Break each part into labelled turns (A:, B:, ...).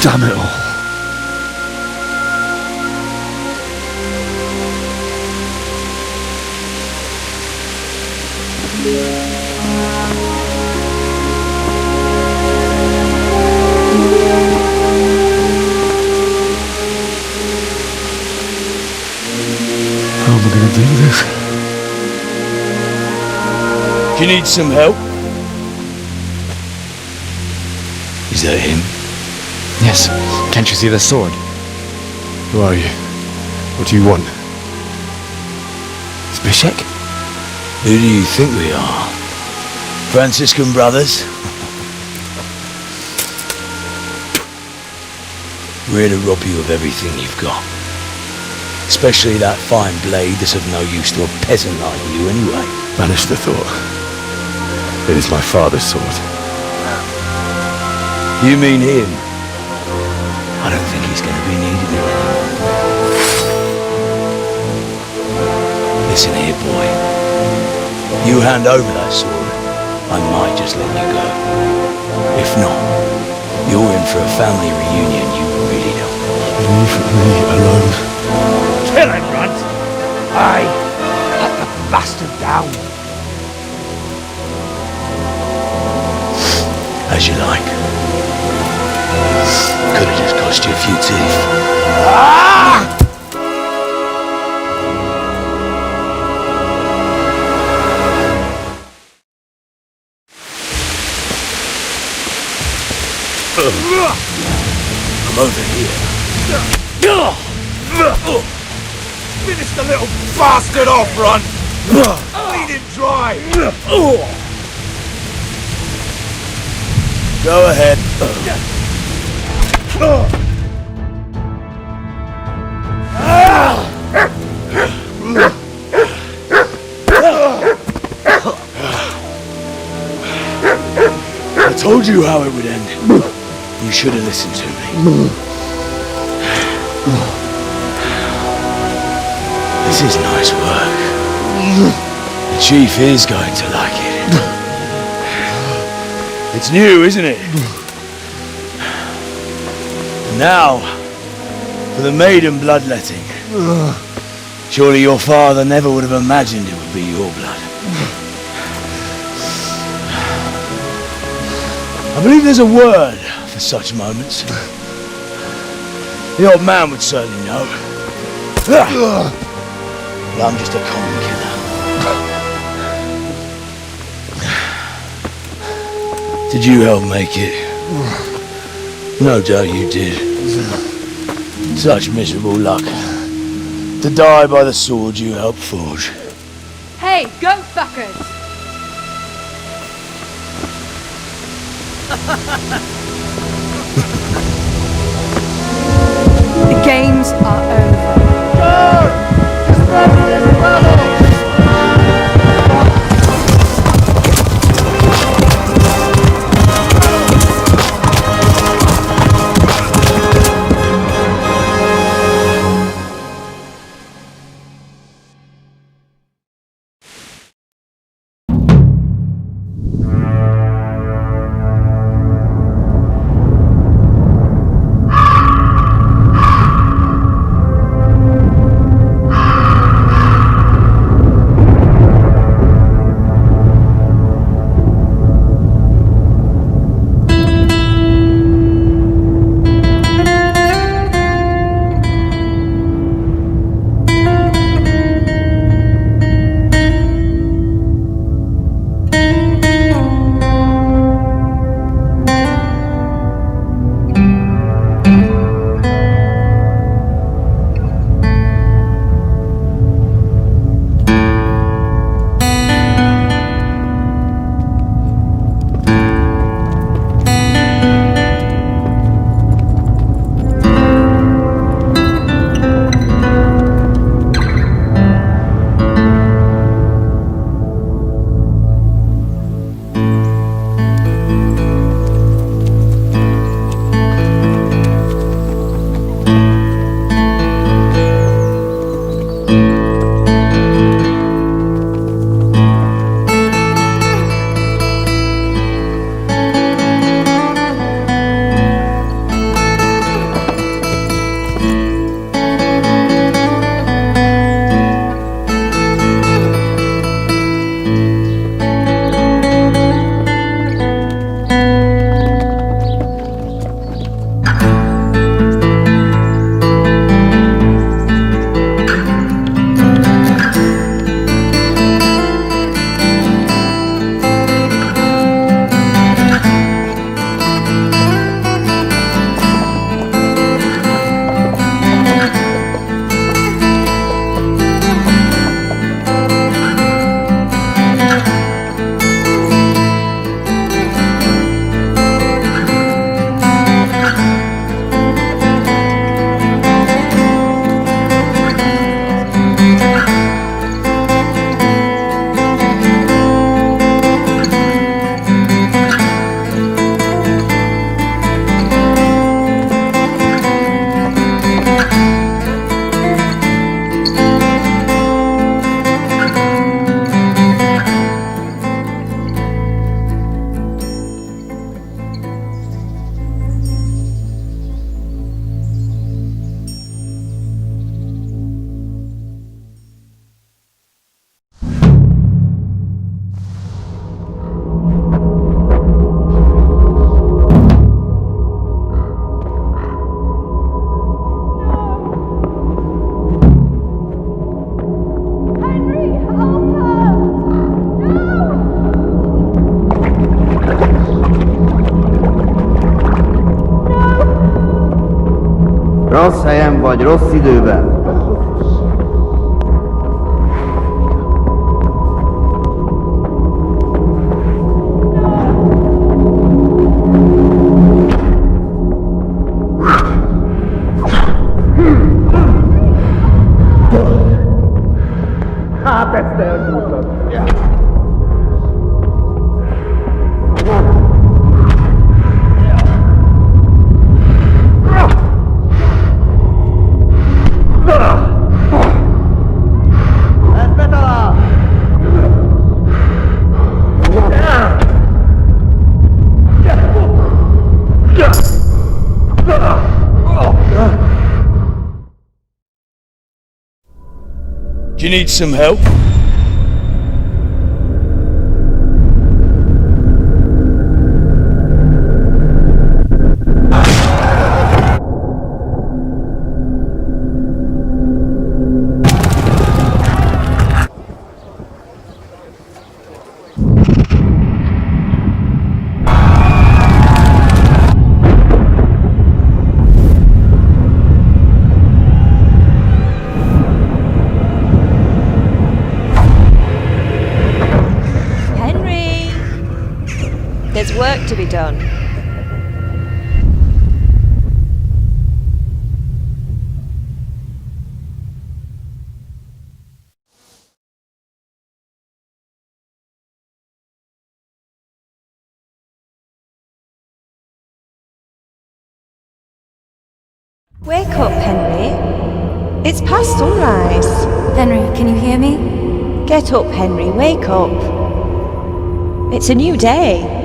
A: Damn it all. How am I going to do this?
B: Do you need some help? Is that him?
C: Yes. Can't you see the sword?
A: Who are you? What do you want?
C: It's Bishek?
B: Who do you think we are? Franciscan brothers? We're here to rob you of everything you've got. Especially that fine blade that's of no use to a peasant like you anyway.
A: Banish the thought. It is my father's sword.
B: You mean him? I don't think he's going to be needed anymore. Listen here, boy. You hand over that sword, I might just let you go. If not, you're in for a family reunion you really don't want.
A: Leave me alone.
D: Kill him, Runt! Aye, cut the bastard down.
B: As you like. Could have just cost you a few teeth.
D: Ah!
B: I'm over here.
D: Finish the little bastard off, Runt! Bleed him dry!
B: Go ahead. I told you how it would end. You should have listened to me. This is nice work. The chief is going to like it. It's new, isn't it? Now, for the maiden bloodletting. Surely your father never would have imagined it would be your blood. I believe there's a word for such moments. The old man would certainly know. But I'm just a common killer. Did you help make it? No doubt you did. Such miserable luck. To die by the sword you helped forge.
E: Hey, go fuckers! The games are over.
F: Rossz helyen vagy, rossz időben.
D: Hát ezt elmúltad.
F: Ezt betalál!
B: Do you need some help?
G: There's work to be done. Wake up, Henry. It's past sunrise.
E: Henry, can you hear me?
G: Get up, Henry. Wake up. It's a new day.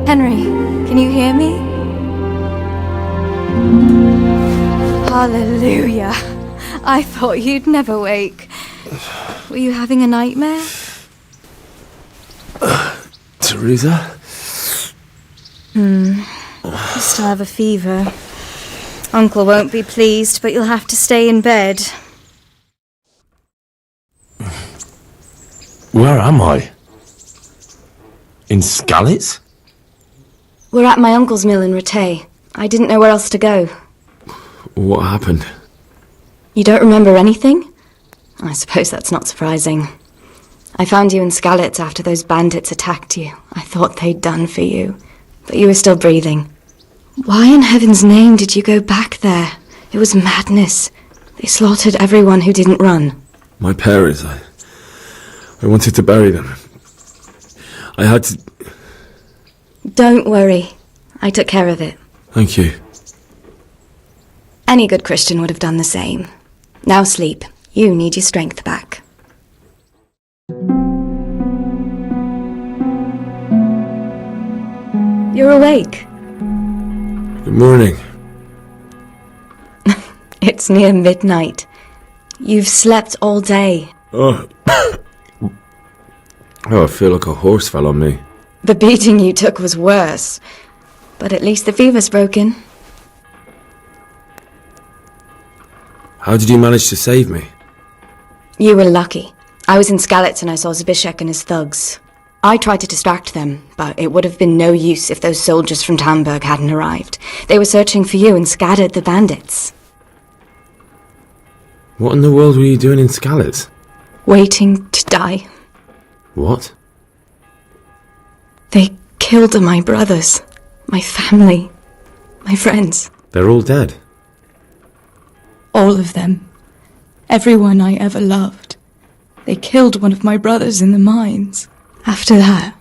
E: Henry, can you hear me? Hallelujah. I thought you'd never wake. Were you having a nightmare?
A: Teresa?
E: You still have a fever. Uncle won't be pleased, but you'll have to stay in bed.
A: Where am I? In Skalitz?
E: We're at my uncle's mill in Rattay. I didn't know where else to go.
A: What happened?
E: You don't remember anything? I suppose that's not surprising. I found you in Skalitz after those bandits attacked you. I thought they'd done for you, but you were still breathing. Why in heaven's name did you go back there? It was madness. They slaughtered everyone who didn't run.
A: My parents, I wanted to bury them. I had to...
E: Don't worry. I took care of it.
A: Thank you.
E: Any good Christian would have done the same. Now sleep. You need your strength back. You're awake.
A: Good morning.
E: It's near midnight. You've slept all day.
A: Oh, I feel like a horse fell on me.
E: The beating you took was worse. But at least the fever's broken.
A: How did you manage to save me?
E: You were lucky. I was in Skalitz and I saw Zbyszek and his thugs. I tried to distract them, but it would have been no use if those soldiers from Tamburg hadn't arrived. They were searching for you and scattered the bandits.
A: What in the world were you doing in Skalitz?
E: Waiting to die.
A: What?
E: They killed my brothers, my family, my friends.
A: They're all dead.
H: All of them. Everyone I ever loved. They killed one of my brothers in the mines. After that,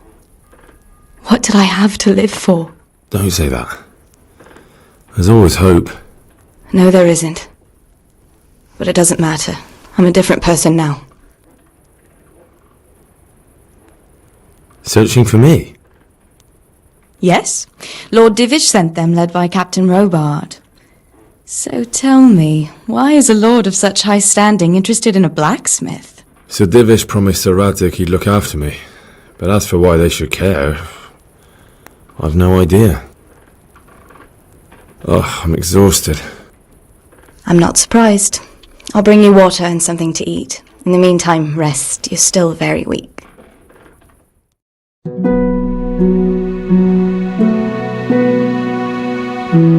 H: what did I have to live for?
A: Don't say that. There's always hope.
E: No, there isn't. But it doesn't matter. I'm a different person now.
A: Searching for me?
H: Yes, Lord Divish sent them, led by Captain Robard. So tell me, why is a lord of such high standing interested in a blacksmith?
A: Sir Divish promised Sir Radek he'd look after me. But as for why they should care, I've no idea. Oh, I'm exhausted.
E: I'm not surprised. I'll bring you water and something to eat. In the meantime, rest. You're still very weak.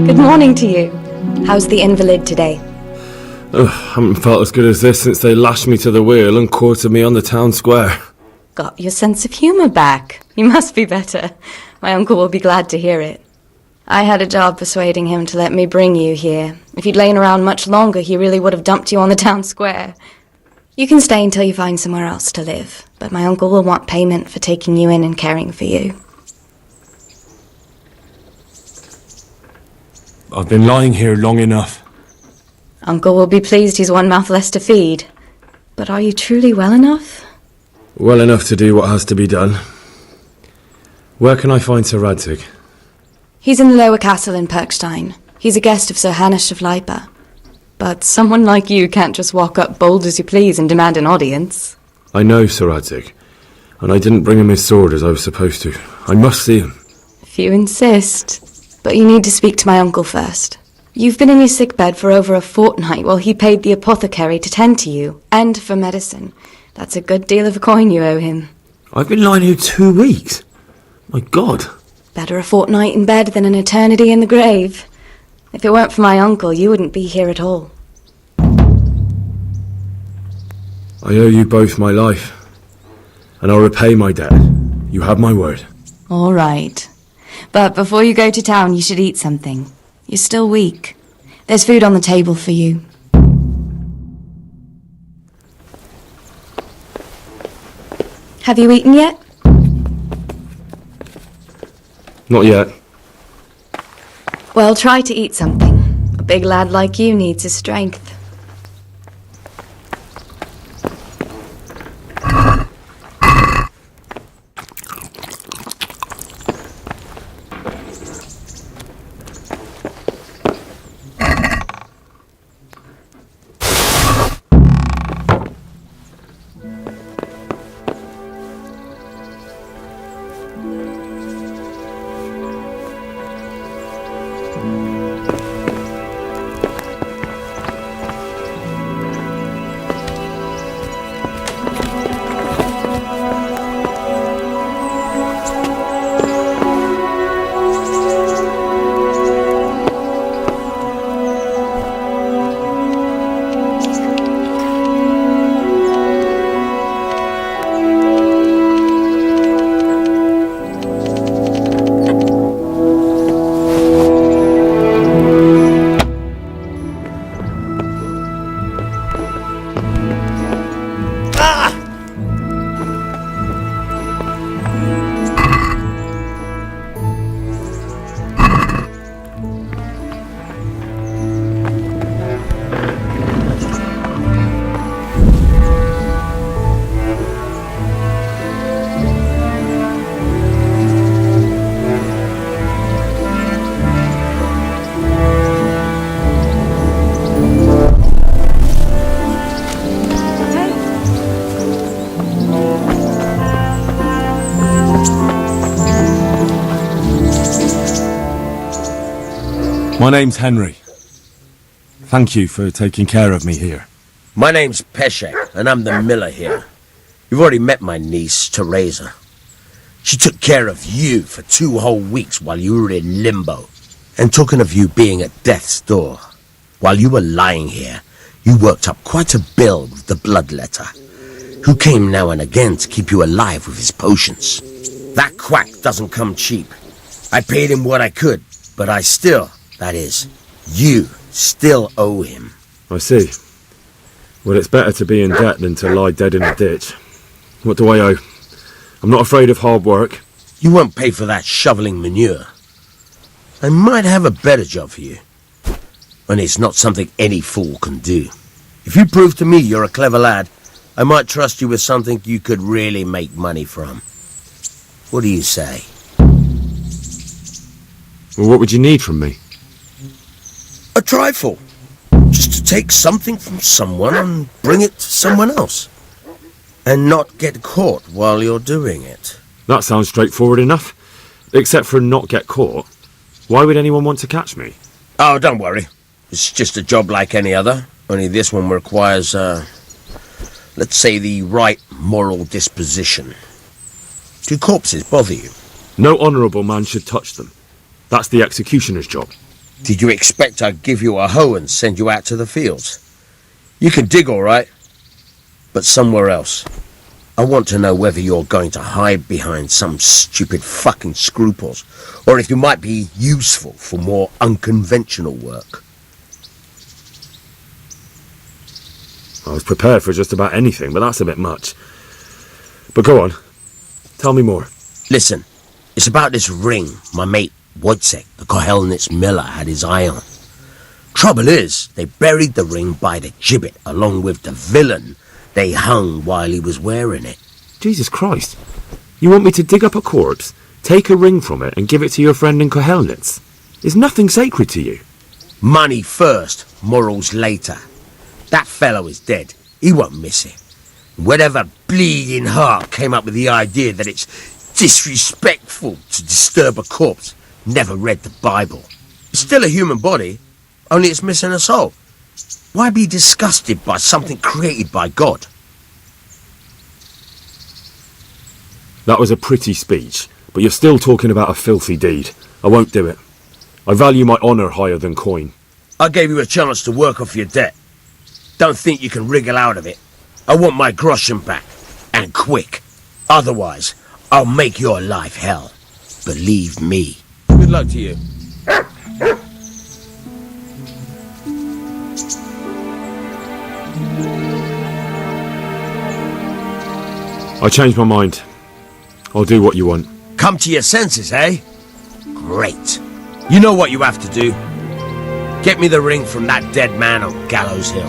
E: Good morning to you. How's the invalid today?
A: Haven't felt as good as this since they lashed me to the wheel and quartered me on the town square.
E: Got your sense of humour back. You must be better. My uncle will be glad to hear it. I had a job persuading him to let me bring you here. If you'd lain around much longer, he really would have dumped you on the town square. You can stay until you find somewhere else to live, but my uncle will want payment for taking you in and caring for you.
A: I've been lying here long enough.
E: Uncle will be pleased he's one mouth less to feed. But are you truly well enough?
A: Well enough to do what has to be done. Where can I find Sir Radzig?
E: He's in the lower castle in Perkstein. He's a guest of Sir Hanush of Leipa. But someone like you can't just walk up bold as you please and demand an audience.
A: I know Sir Radzig, and I didn't bring him his sword as I was supposed to. I must see him.
E: If you insist. But you need to speak to my uncle first. You've been in your sickbed for over a fortnight while he paid the apothecary to tend to you, and for medicine. That's a good deal of a coin you owe him.
A: I've been lying here 2 weeks. My God.
E: Better a fortnight in bed than an eternity in the grave. If it weren't for my uncle, you wouldn't be here at all.
A: I owe you both my life, and I'll repay my debt. You have my word.
H: All right. But before you go to town, you should eat something. You're still weak. There's food on the table for you.
E: Have you eaten yet?
A: Not yet.
E: Well, try to eat something. A big lad like you needs his strength.
A: My name's Henry. Thank you for taking care of me here.
I: My name's Peshek, and I'm the miller here. You've already met my niece, Teresa. She took care of you for 2 whole weeks while you were in limbo. And talking of you being at death's door, while you were lying here, you worked up quite a bill with the bloodletter, who came now and again to keep you alive with his potions. That quack doesn't come cheap. I paid him what I could, but I still, that is, you still owe him.
A: I see. Well, it's better to be in debt than to lie dead in a ditch. What do I owe? I'm not afraid of hard work.
I: You won't pay for that shoveling manure. I might have a better job for you. And it's not something any fool can do. If you prove to me you're a clever lad, I might trust you with something you could really make money from. What do you say?
A: Well, what would you need from me?
I: A trifle. Just to take something from someone and bring it to someone else. And not get caught while you're doing it.
A: That sounds straightforward enough. Except for not get caught. Why would anyone want to catch me?
I: Oh, don't worry. It's just a job like any other. Only this one requires, let's say, the right moral disposition. Do corpses bother you?
A: No honourable man should touch them. That's the executioner's job.
I: Did you expect I'd give you a hoe and send you out to the fields? You can dig all right, but somewhere else. I want to know whether you're going to hide behind some stupid fucking scruples, or if you might be useful for more unconventional work.
A: I was prepared for just about anything, but that's a bit much. But go on. Tell me more.
I: Listen, it's about this ring my mate Wojciech, the Kohelnitz miller, had his eye on. Trouble is, they buried the ring by the gibbet along with the villain they hung while he was wearing it.
A: Jesus Christ. You want me to dig up a corpse, take a ring from it, and give it to your friend in Kohelnitz? Is nothing sacred to you?
I: Money first, morals later. That fellow is dead. He won't miss it. Whatever bleeding heart came up with the idea that it's disrespectful to disturb a corpse never read the Bible. It's still a human body, only it's missing a soul. Why be disgusted by something created by God?
A: That was a pretty speech, but you're still talking about a filthy deed. I won't do it. I value my honour higher than coin.
I: I gave you a chance to work off your debt. Don't think you can wriggle out of it. I want my groschen back, and quick. Otherwise, I'll make your life hell. Believe me. Good luck to you.
A: I changed my mind. I'll do what you want.
I: Come to your senses, eh? Great. You know what you have to do. Get me the ring from that dead man on Gallows Hill.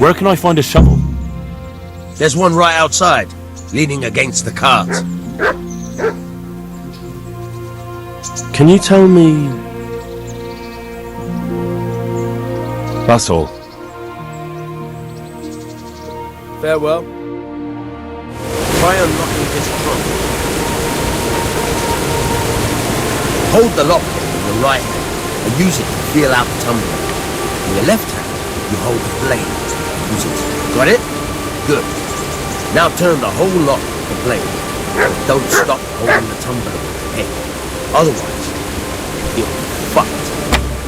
A: Where can I find a shovel?
I: There's one right outside, leaning against the cart.
A: Can you tell me... That's all.
I: Farewell. Try unlocking this trunk. Hold the lock in your right hand and use it to feel out the tumbler. In your left hand, you hold the blade. Use it. Got it? Good. Now turn the whole lock of the blade. Don't stop holding the tumbler with the head. Otherwise, you'll be fucked.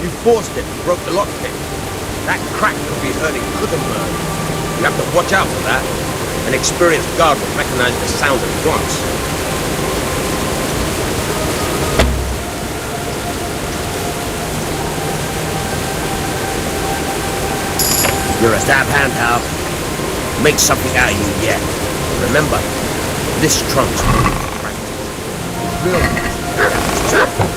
I: You forced it and broke the lockpick. That crack could be hurting Gutenberg. You have to watch out for that. An experienced guard will recognize the sound at once. You're a dab hand, Hal. Make something out of you yet. Remember, this trunk's really practical. Real